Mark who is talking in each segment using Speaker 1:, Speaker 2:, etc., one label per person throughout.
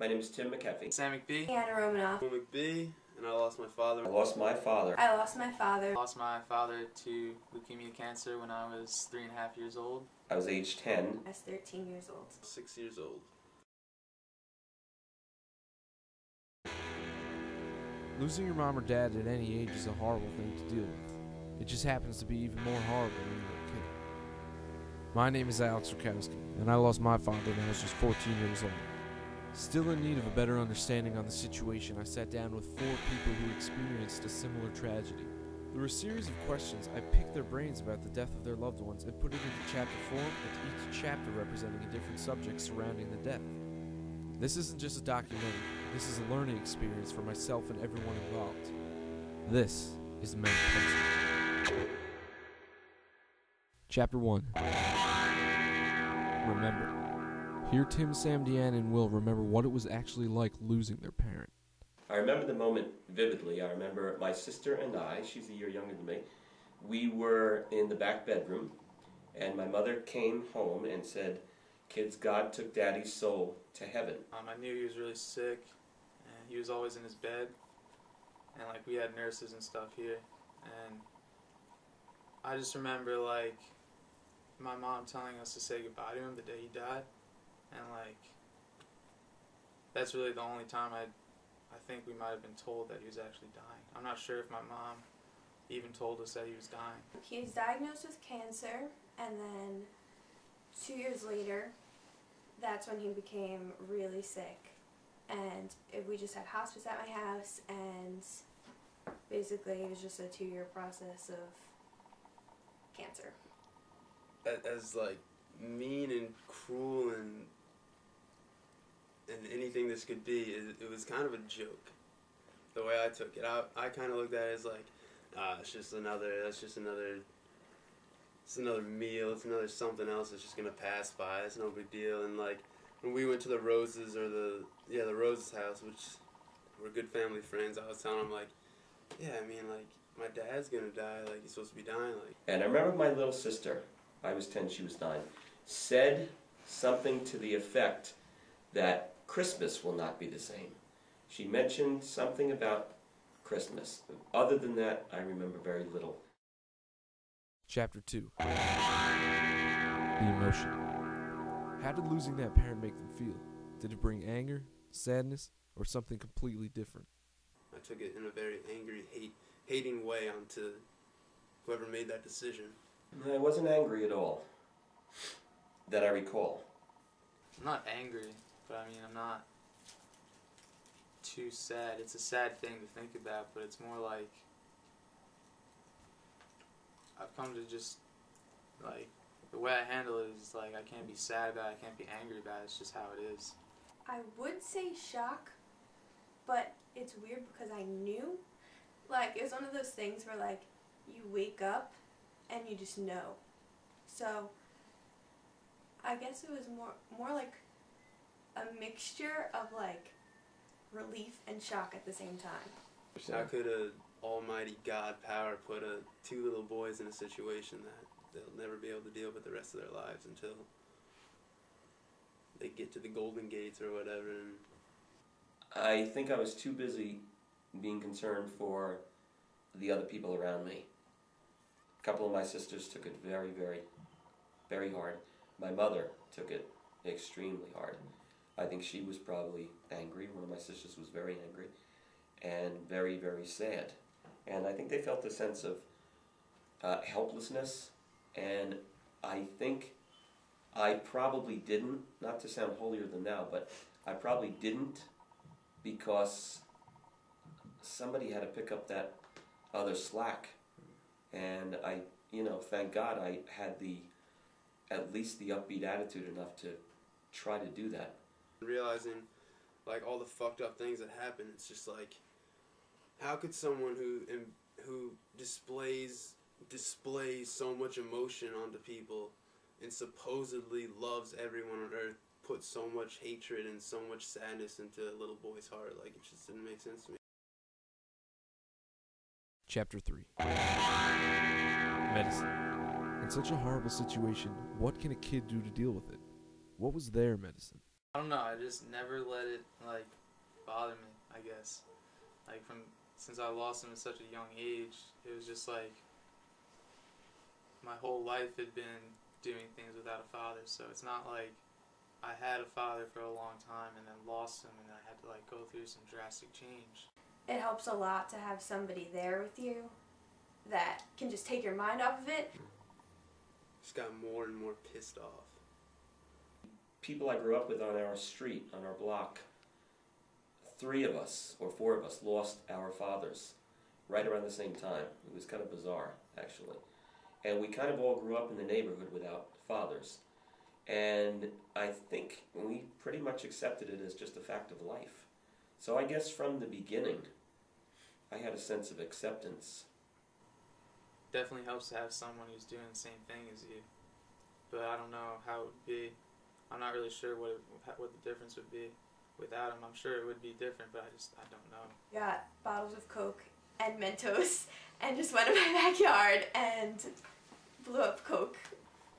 Speaker 1: My name is Tim McKeffey.
Speaker 2: Sam McBee.
Speaker 3: Anna Romanoff.
Speaker 2: Will McBee. And I lost my father.
Speaker 1: I lost my father.
Speaker 3: I lost my father.
Speaker 2: I lost my father to leukemia cancer when I was 3.5 years old.
Speaker 1: I was age 10.
Speaker 3: I was 13 years old.
Speaker 2: 6 years old.
Speaker 4: Losing your mom or dad at any age is a horrible thing to deal with. It just happens to be even more horrible when you're a kid. My name is Alex Rakowski, and I lost my father when I was just 14 years old. Still in need of a better understanding on the situation, I sat down with 4 people who experienced a similar tragedy. Through a series of questions, I picked their brains about the death of their loved ones and put it into chapter form, with each chapter representing a different subject surrounding the death. This isn't just a documentary, this is a learning experience for myself and everyone involved. This is Mt.Pleasant. Chapter 1. Remember. Here Tim, Sam, Deanne, and Will remember what it was actually like losing their parent.
Speaker 1: I remember the moment vividly. I remember my sister and I, she's a year younger than me, we were in the back bedroom, and my mother came home and said, "Kids, God took Daddy's soul to heaven."
Speaker 2: I knew he was really sick, and he was always in his bed, and like we had nurses and stuff here, and I just remember like my mom telling us to say goodbye to him the day he died, and like that's really the only time I think we might have been told that he was actually dying. I'm not sure if my mom even told us that he was dying.
Speaker 3: He was diagnosed with cancer, and then 2 years later, that's when he became really sick. And we just had hospice at my house, and basically it was just a 2-year process of cancer.
Speaker 5: As like mean and cruel and anything this could be, it was kind of a joke. The way I took it, I kind of looked at it as like, it's another meal, it's another something else that's just gonna pass by. It's no big deal. And like when we went to the Roses or the Roses house, which were good family friends, I was telling them like, yeah, I mean like my dad's gonna die, like he's supposed to be dying, like.
Speaker 1: And I remember my little sister, I was 10, she was 9, said something to the effect that Christmas will not be the same. She mentioned something about Christmas. Other than that, I remember very little.
Speaker 4: Chapter 2. The emotion. How did losing that parent make them feel? Did it bring anger, sadness, or something completely different?
Speaker 5: I took it in a very angry, hating way onto whoever made that decision.
Speaker 1: I wasn't angry at all, that I recall.
Speaker 2: I'm not angry, but I mean I'm not too sad. It's a sad thing to think about, but it's more like I've come to just like the way I handle it is like I can't be sad about it, I can't be angry about it, it's just how it is.
Speaker 3: I would say shock, but it's weird because I knew. Like, it was one of those things where like you wake up and you just know. So I guess it was more like a mixture of like relief and shock at the same time.
Speaker 5: How could a almighty God power put 2 little boys in a situation that they'll never be able to deal with the rest of their lives until they get to the Golden Gates or whatever? And
Speaker 1: I think I was too busy being concerned for the other people around me. A couple of my sisters took it very, very, very hard. My mother took it extremely hard. I think she was probably angry. One of my sisters was very angry and very, very sad. And I think they felt a sense of helplessness, and I think I probably didn't, not to sound holier than thou, but I probably didn't because somebody had to pick up that other slack. And I, thank God I had at least the upbeat attitude enough to try to do that.
Speaker 5: Realizing like all the fucked up things that happen, it's just like, how could someone who displays so much emotion onto people and supposedly loves everyone on earth put so much hatred and so much sadness into a little boy's heart? Like, it just didn't make sense to me.
Speaker 4: Chapter 3. Medicine. In such a horrible situation, what can a kid do to deal with it? What was their medicine?
Speaker 2: I don't know, I just never let it, like, bother me, I guess. Like, since I lost him at such a young age, it was just like, my whole life had been doing things without a father, so it's not like I had a father for a long time and then lost him and then I had to, like, go through some drastic change.
Speaker 3: It helps a lot to have somebody there with you that can just take your mind off of it.
Speaker 5: Just got more and more pissed off.
Speaker 1: People I grew up with on our street, on our block, 3 of us or 4 of us lost our fathers right around the same time. It was kind of bizarre, actually. And we kind of all grew up in the neighborhood without fathers. And I think we pretty much accepted it as just a fact of life. So I guess from the beginning, I had a sense of acceptance.
Speaker 2: Definitely helps to have someone who's doing the same thing as you. But I don't know how it would be. I'm not really sure what the difference would be without him. I'm sure it would be different, but I don't know.
Speaker 3: Got bottles of Coke and Mentos and just went in my backyard and blew up Coke.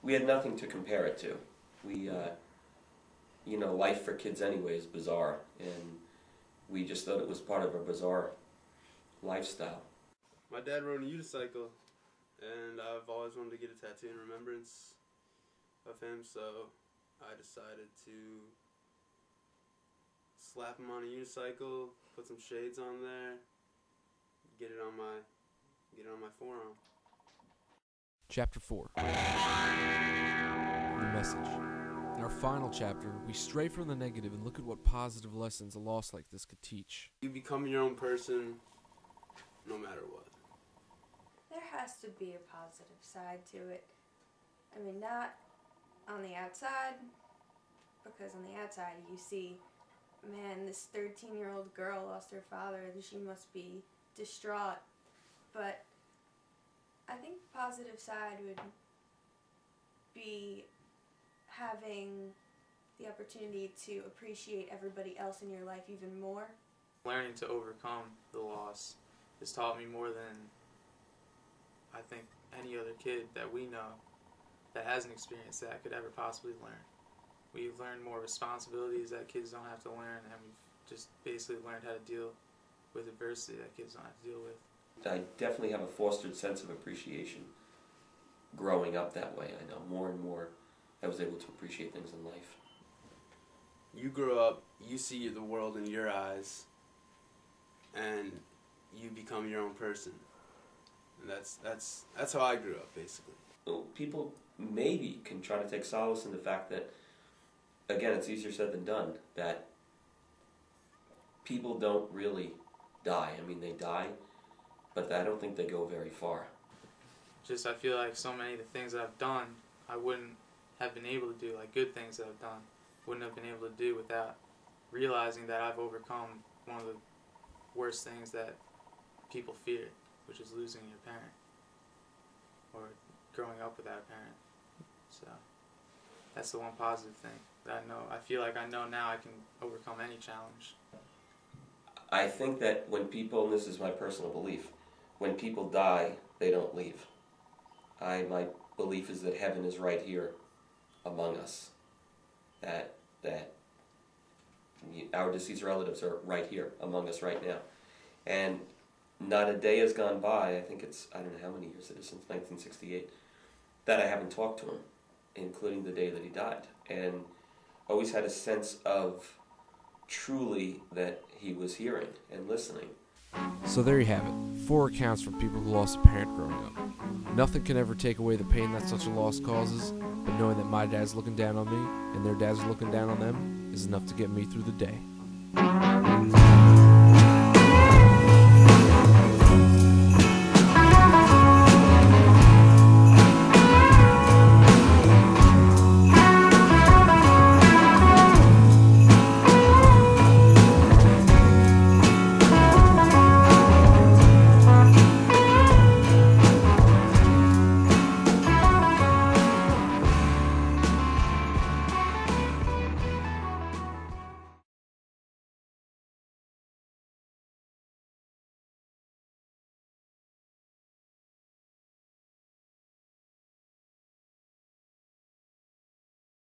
Speaker 1: We had nothing to compare it to. We, life for kids anyway is bizarre, and we just thought it was part of a bizarre lifestyle.
Speaker 5: My dad rode a unicycle, and I've always wanted to get a tattoo in remembrance of him, so I decided to slap him on a unicycle, put some shades on there, get it on my forearm.
Speaker 4: Chapter 4. The message. In our final chapter, we stray from the negative and look at what positive lessons a loss like this could teach.
Speaker 5: You become your own person no matter what.
Speaker 3: There has to be a positive side to it. I mean, not on the outside, because on the outside you see, man, this 13-year-old girl lost her father, she must be distraught. But I think the positive side would be having the opportunity to appreciate everybody else in your life even more.
Speaker 2: Learning to overcome the loss has taught me more than I think any other kid that we know that hasn't experienced that could ever possibly learn. We've learned more responsibilities that kids don't have to learn, and we've just basically learned how to deal with adversity that kids don't have to deal with.
Speaker 1: I definitely have a fostered sense of appreciation growing up that way. I know more and more I was able to appreciate things in life.
Speaker 5: You grow up, you see the world in your eyes, and you become your own person. And that's how I grew up, basically.
Speaker 1: People maybe can try to take solace in the fact that, again, it's easier said than done, that people don't really die. I mean, they die, but I don't think they go very far.
Speaker 2: Just I feel like so many of the things that I've done, I wouldn't have been able to do, like good things that I've done, wouldn't have been able to do without realizing that I've overcome one of the worst things that people fear, which is losing your parent or growing up without a parent. So that's the one positive thing that I know. I feel like I know now I can overcome any challenge.
Speaker 1: I think that when people, and this is my personal belief, when people die, they don't leave. My belief is that heaven is right here among us. That our deceased relatives are right here among us right now. And not a day has gone by, I think it's, I don't know how many years it is, since 1968, that I haven't talked to him, including the day that he died. And always had a sense of truly that he was hearing and listening.
Speaker 4: So there you have it. 4 accounts from people who lost a parent growing up. Nothing can ever take away the pain that such a loss causes, but knowing that my dad's looking down on me and their dads are looking down on them is enough to get me through the day.